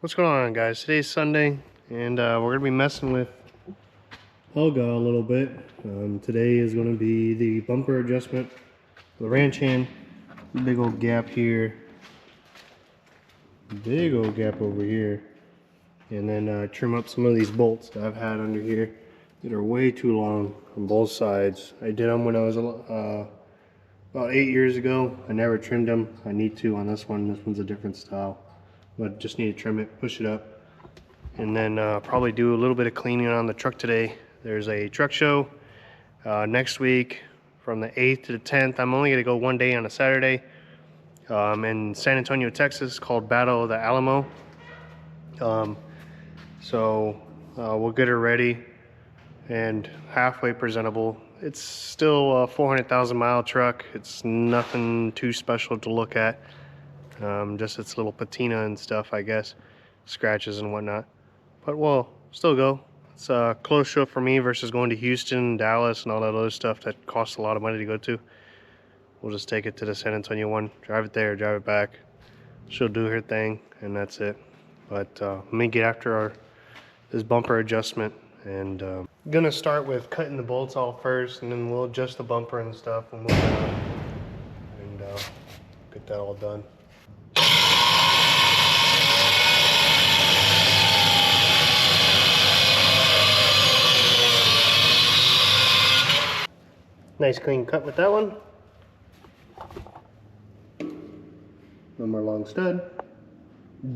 What's going on, guys? Today's Sunday, and we're going to be messing with HELGA a little bit. Today is going to be the bumper adjustment, the ranch hand, big old gap here, big old gap over here, and then trim up some of these bolts that I've had under here that are way too long on both sides. I did them when I was about 8 years ago. I never trimmed them. I need to on this one. This one's a different style. But just need to trim it, push it up, and then probably do a little bit of cleaning on the truck today. There's a truck show next week from the 8th to the 10th. I'm only going to go one day on a Saturday in San Antonio, Texas, called Battle of the Alamo. So we'll get her ready and halfway presentable. It's still a 400,000 mile truck. It's nothing too special to look at. Just its little patina and stuff, I guess, scratches and whatnot, but we'll still go. It's a close show for me versus going to Houston, Dallas, and all that other stuff that costs a lot of money to go to. We'll just take it to the San Antonio one, drive it there, drive it back. She'll do her thing, and that's it. But let me get after this bumper adjustment, and I'm gonna start with cutting the bolts off first, and then we'll adjust the bumper and stuff. We'll move it on and get that all done. Nice clean cut with that one. One more long stud.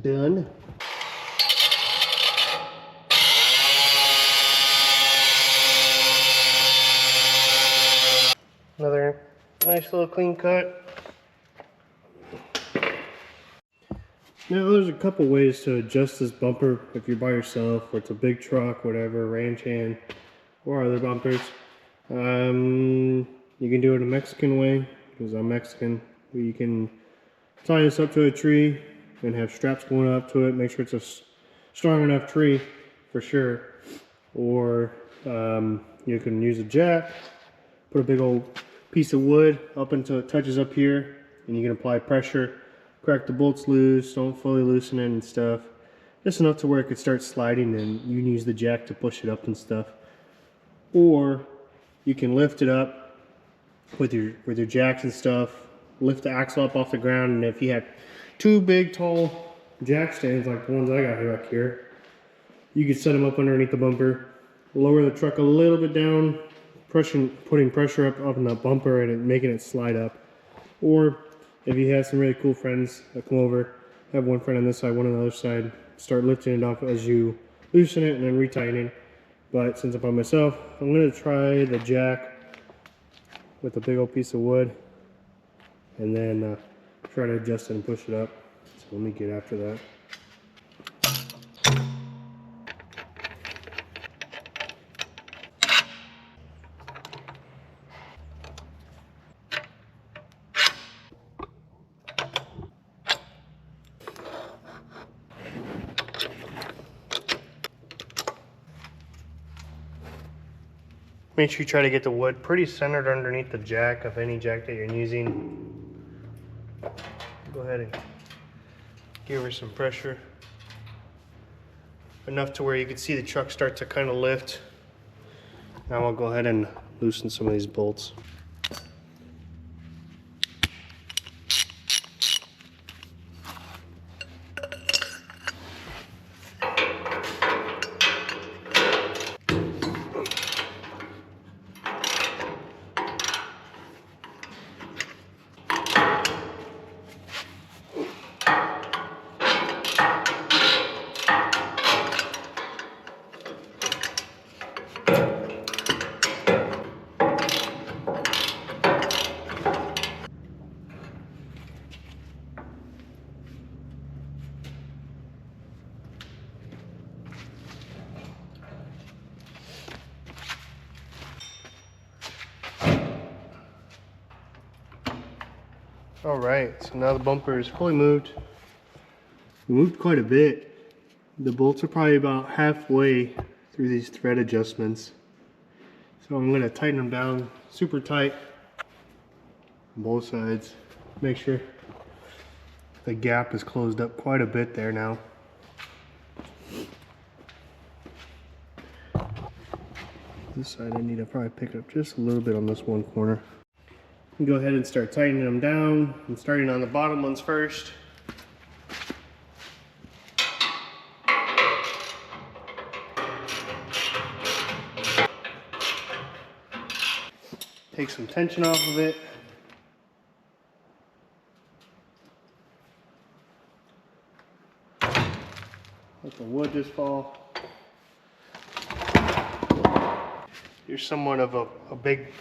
Done. Another nice little clean cut. Now there's a couple ways to adjust this bumper if you're by yourself, or it's a big truck, whatever, ranch hand, or other bumpers. You can do it a Mexican way, because I'm Mexican. You can tie this up to a tree and have straps going up to it, make sure it's a strong enough tree for sure. Or you can use a jack, put a big old piece of wood up until it touches up here, and you can apply pressure, crack the bolts loose, don't fully loosen it and stuff. Just enough to where it could start sliding, and you can use the jack to push it up and stuff. Or you can lift it up with your jacks and stuff, lift the axle up off the ground, and if you have two big tall jack stands like the ones I got back here, you can set them up underneath the bumper, lower the truck a little bit down, putting pressure up on the bumper and making it slide up. Or if you have some really cool friends that come over, have one friend on this side, one on the other side, start lifting it off as you loosen it and then retightening. But since I'm by myself, I'm going to try the jack with a big old piece of wood, and then try to adjust it and push it up. So let me get after that. Make sure you try to get the wood pretty centered underneath the jack of any jack that you're using. Go ahead and give her some pressure. Enough to where you can see the truck start to kind of lift. Now I'll go ahead and loosen some of these bolts. Alright, so now the bumper is fully moved. We moved quite a bit. The bolts are probably about halfway through these thread adjustments. So I'm going to tighten them down super tight on both sides. Make sure the gap is closed up quite a bit there now. This side I need to probably pick up just a little bit on this one corner. Go ahead and start tightening them down. I'm starting on the bottom ones first. Take some tension off of it. Let the wood just fall. Here's somewhat of a big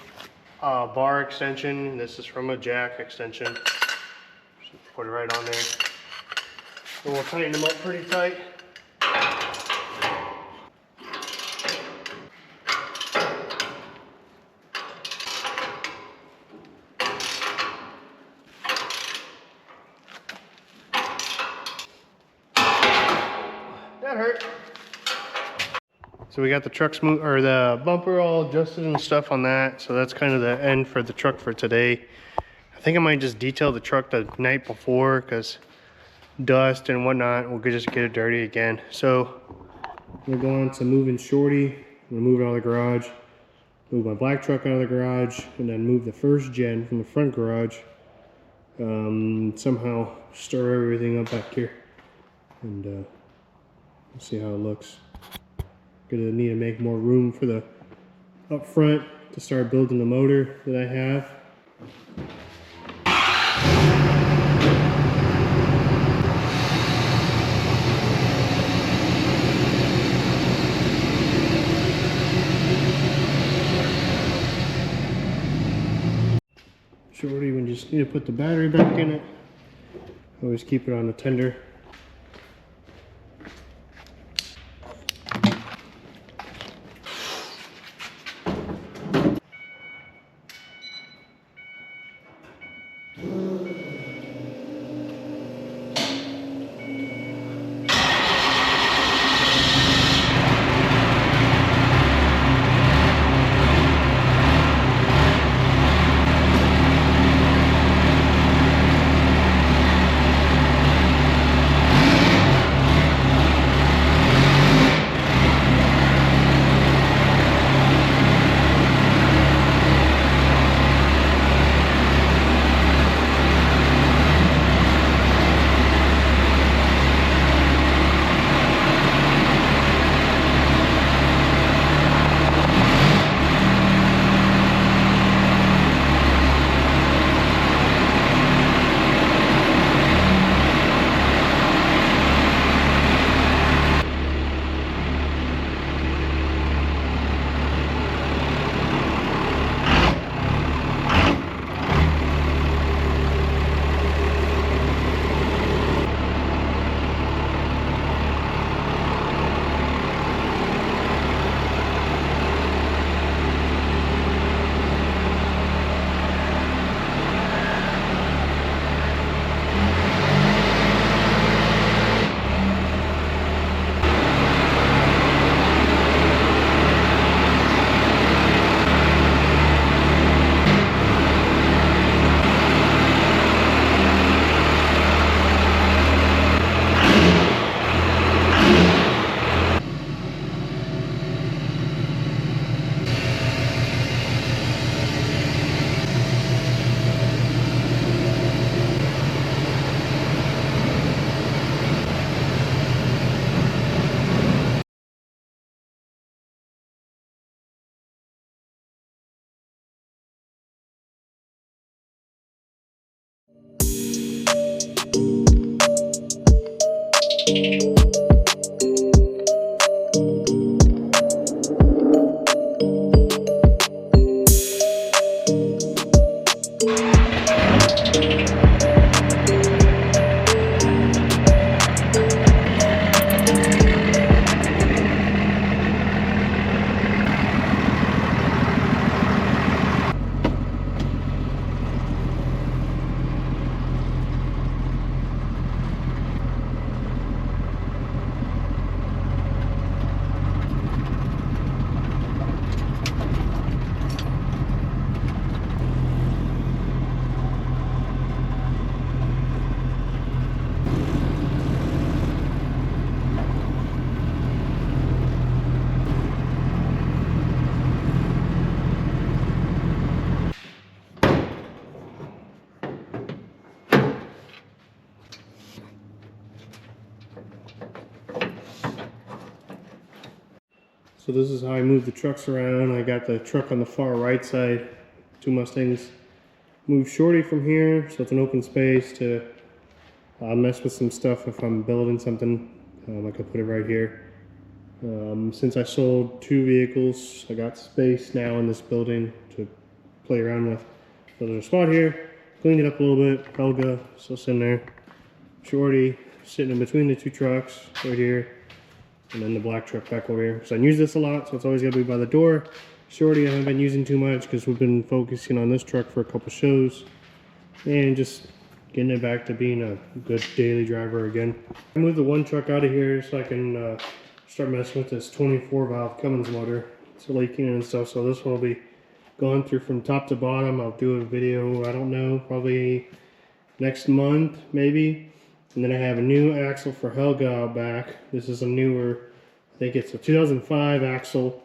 bar extension. This is from a jack extension. Just put it right on there. And we'll tighten them up pretty tight. That hurt. So we got the truck smooth, or the bumper all adjusted and stuff on that. So that's kind of the end for the truck for today. I think I might just detail the truck the night before because dust and whatnot will just get it dirty again. So we're going to moving Shorty. I'm gonna move it out of the garage, move my black truck out of the garage, and then move the first gen from the front garage. Somehow stir everything up back here, and we'll see how it looks. Gonna need to make more room for the up front to start building the motor that I have. Shorty, we just need to put the battery back in it. Always keep it on the tender. So this is how I move the trucks around. I got the truck on the far right side, 2 Mustangs. Move Shorty from here, so it's an open space to mess with some stuff if I'm building something. I could put it right here. Since I sold 2 vehicles, I got space now in this building to play around with. So there's a spot here, cleaned it up a little bit. HELGA still sitting there. Shorty sitting in between the 2 trucks right here. And then the black truck back over here. So I use this a lot, so it's always got to be by the door. Shorty I haven't been using too much because we've been focusing on this truck for a couple shows. And just getting it back to being a good daily driver again. I moved the 1 truck out of here so I can start messing with this 24 valve Cummins motor. It's leaking and stuff, so this one will be going through from top to bottom. I'll do a video, I don't know, probably next month maybe. And then I have a new axle for HELGA out back. This is a newer, I think it's a 2005 axle,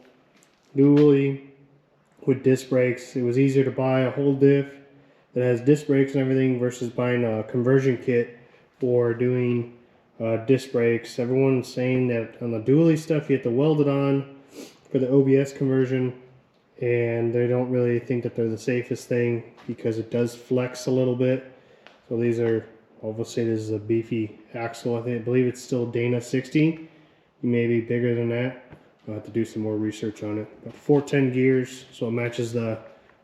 dually with disc brakes. It was easier to buy a whole diff that has disc brakes and everything versus buying a conversion kit for doing disc brakes. Everyone's saying that on the dually stuff you have to weld it on for the OBS conversion, and they don't really think that they're the safest thing because it does flex a little bit. So these are, I'll just say this is a beefy axle. I believe it's still Dana 60, maybe bigger than that. I'll have to do some more research on it. But 410 gears, so it matches the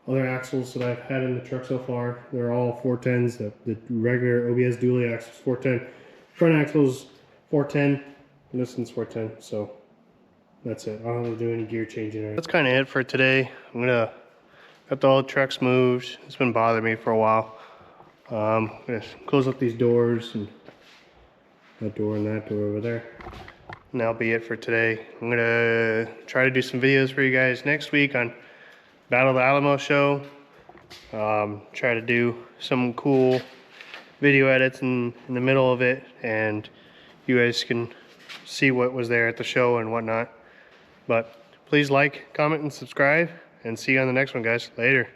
other axles that I've had in the truck so far. They're all 410s. The regular OBS dually axles 410. Front axles 410. And this one's 410. So that's it. I don't have to do any gear changing there. That's kind of it for today. I'm gonna got all the trucks moved. It's been bothering me for a while. I'm gonna close up these doors and that door and that door over there. And that'll be it for today. I'm gonna try to do some videos for you guys next week on Battle of the Alamo show. Try to do some cool video edits in the middle of it, and you guys can see what was there at the show and whatnot. But please like, comment, and subscribe, and see you on the next one, guys. Later.